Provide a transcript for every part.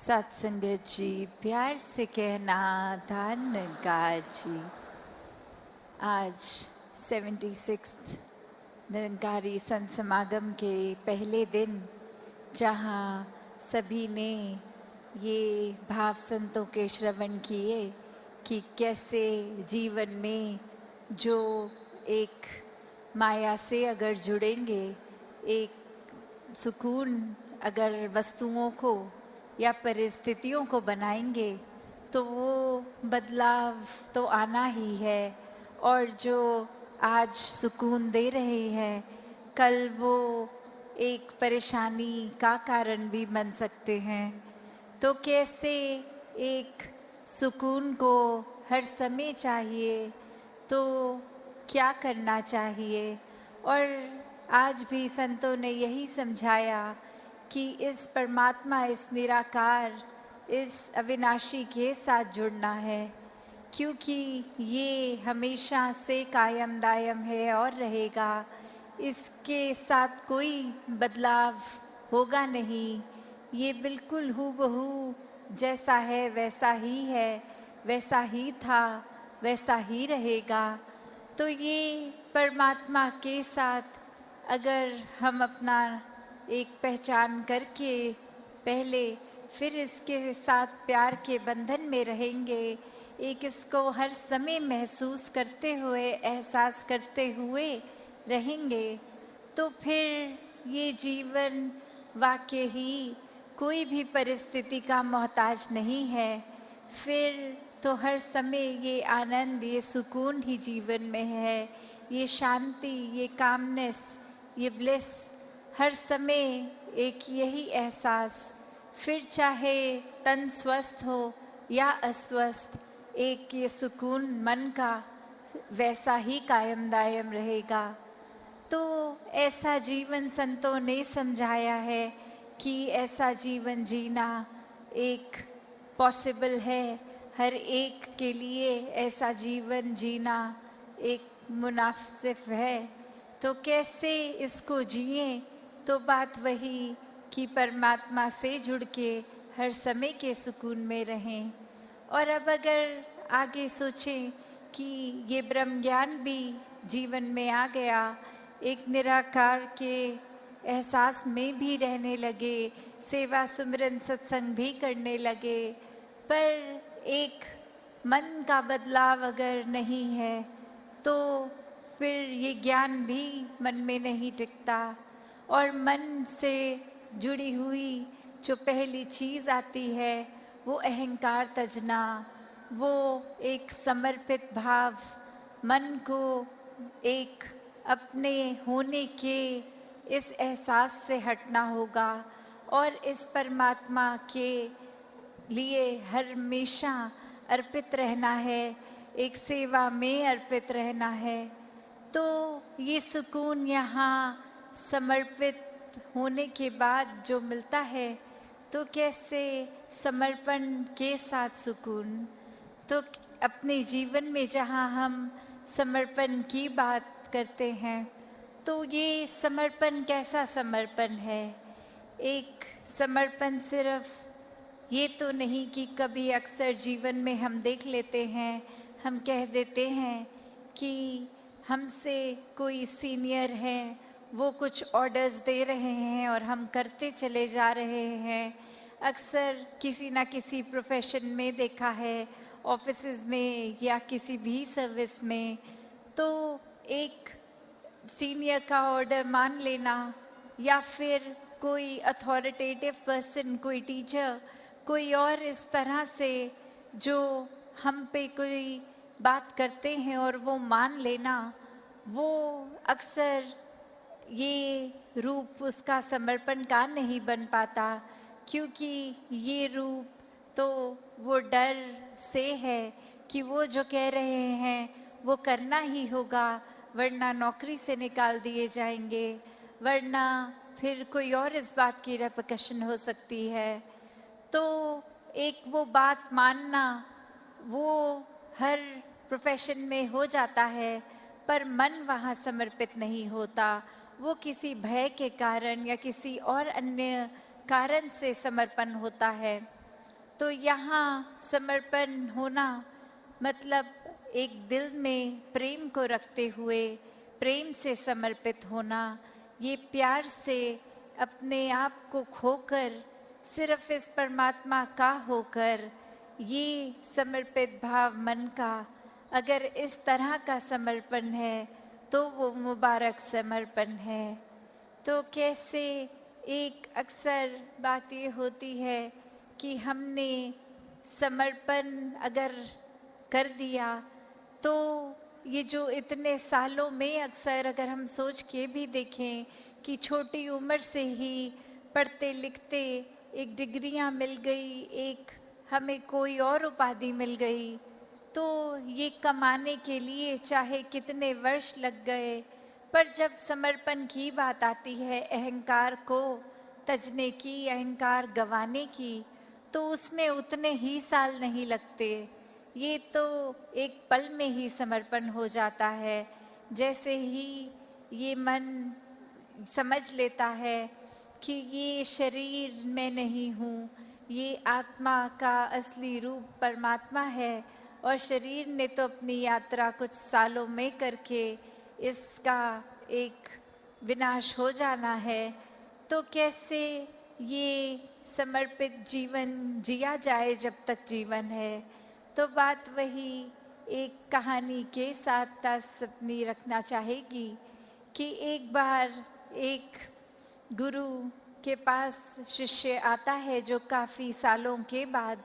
सत्संगत जी, प्यार से कहना धन का जी। आज 76 निरंकारी संत समागम के पहले दिन, जहाँ सभी ने ये भाव संतों के श्रवण किए कि कैसे जीवन में जो एक माया से अगर जुड़ेंगे, एक सुकून अगर वस्तुओं को या परिस्थितियों को बनाएंगे तो वो बदलाव तो आना ही है। और जो आज सुकून दे रहे हैं, कल वो एक परेशानी का कारण भी बन सकते हैं। तो कैसे एक सुकून को हर समय चाहिए, तो क्या करना चाहिए। और आज भी संतों ने यही समझाया कि इस परमात्मा, इस निराकार, इस अविनाशी के साथ जुड़ना है, क्योंकि ये हमेशा से कायम दायम है और रहेगा। इसके साथ कोई बदलाव होगा नहीं। ये बिल्कुल हूबहू जैसा है वैसा ही है, वैसा ही था वैसा ही रहेगा। तो ये परमात्मा के साथ अगर हम अपना एक पहचान करके पहले फिर इसके साथ प्यार के बंधन में रहेंगे, एक इसको हर समय महसूस करते हुए, एहसास करते हुए रहेंगे, तो फिर ये जीवन वाकई ही कोई भी परिस्थिति का मोहताज नहीं है। फिर तो हर समय ये आनंद, ये सुकून ही जीवन में है, ये शांति, ये कामनेस, ये ब्लिस, हर समय एक यही एहसास। फिर चाहे तन स्वस्थ हो या अस्वस्थ, एक ये सुकून मन का वैसा ही कायम दायम रहेगा। तो ऐसा जीवन संतों ने समझाया है कि ऐसा जीवन जीना एक पॉसिबल है। हर एक के लिए ऐसा जीवन जीना एक मुनासिब है। तो कैसे इसको जिए, तो बात वही कि परमात्मा से जुड़ के हर समय के सुकून में रहें। और अब अगर आगे सोचें कि ये ब्रह्म ज्ञान भी जीवन में आ गया, एक निराकार के एहसास में भी रहने लगे, सेवा सुमिरन सत्संग भी करने लगे, पर एक मन का बदलाव अगर नहीं है तो फिर ये ज्ञान भी मन में नहीं टिकता। और मन से जुड़ी हुई जो पहली चीज़ आती है वो अहंकार तजना, वो एक समर्पित भाव, मन को एक अपने होने के इस एहसास से हटना होगा और इस परमात्मा के लिए हमेशा अर्पित रहना है, एक सेवा में अर्पित रहना है। तो ये सुकून यहाँ समर्पित होने के बाद जो मिलता है, तो कैसे समर्पण के साथ सुकून। तो अपने जीवन में जहाँ हम समर्पण की बात करते हैं, तो ये समर्पण कैसा समर्पण है। एक समर्पण सिर्फ ये तो नहीं कि कभी अक्सर जीवन में हम देख लेते हैं, हम कह देते हैं कि हमसे कोई सीनियर है, वो कुछ ऑर्डर्स दे रहे हैं और हम करते चले जा रहे हैं। अक्सर किसी ना किसी प्रोफेशन में देखा है, ऑफिसेज में या किसी भी सर्विस में, तो एक सीनियर का ऑर्डर मान लेना या फिर कोई अथॉरिटेटिव पर्सन, कोई टीचर, कोई और इस तरह से जो हम पे कोई बात करते हैं और वो मान लेना, वो अक्सर ये रूप उसका समर्पण का नहीं बन पाता, क्योंकि ये रूप तो वो डर से है कि वो जो कह रहे हैं वो करना ही होगा, वरना नौकरी से निकाल दिए जाएंगे, वरना फिर कोई और इस बात की रेपकशन हो सकती है। तो एक वो बात मानना वो हर प्रोफेशन में हो जाता है, पर मन वहाँ समर्पित नहीं होता। वो किसी भय के कारण या किसी और अन्य कारण से समर्पण होता है। तो यहाँ समर्पण होना मतलब एक दिल में प्रेम को रखते हुए प्रेम से समर्पित होना, ये प्यार से अपने आप को खोकर सिर्फ इस परमात्मा का होकर, ये समर्पित भाव मन का अगर इस तरह का समर्पण है तो वो मुबारक समर्पण है। तो कैसे एक अक्सर बात ये होती है कि हमने समर्पण अगर कर दिया तो ये जो इतने सालों में अक्सर अगर हम सोच के भी देखें कि छोटी उम्र से ही पढ़ते लिखते एक डिग्रियां मिल गई, एक हमें कोई और उपाधि मिल गई, तो ये कमाने के लिए चाहे कितने वर्ष लग गए, पर जब समर्पण की बात आती है, अहंकार को तजने की, अहंकार गंवाने की, तो उसमें उतने ही साल नहीं लगते। ये तो एक पल में ही समर्पण हो जाता है। जैसे ही ये मन समझ लेता है कि ये शरीर मैं नहीं हूँ, ये आत्मा का असली रूप परमात्मा है और शरीर ने तो अपनी यात्रा कुछ सालों में करके इसका एक विनाश हो जाना है, तो कैसे ये समर्पित जीवन जिया जाए जब तक जीवन है। तो बात वही एक कहानी के साथ अपनी रखना चाहेगी कि एक बार एक गुरु के पास शिष्य आता है जो काफ़ी सालों के बाद,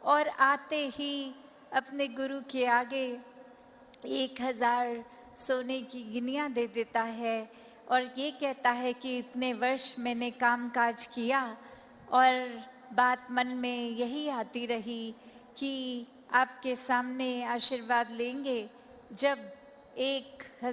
और आते ही अपने गुरु के आगे 1000 सोने की गिनियाँ दे देता है और ये कहता है कि इतने वर्ष मैंने कामकाज किया और बात मन में यही आती रही कि आपके सामने आशीर्वाद लेंगे जब 1000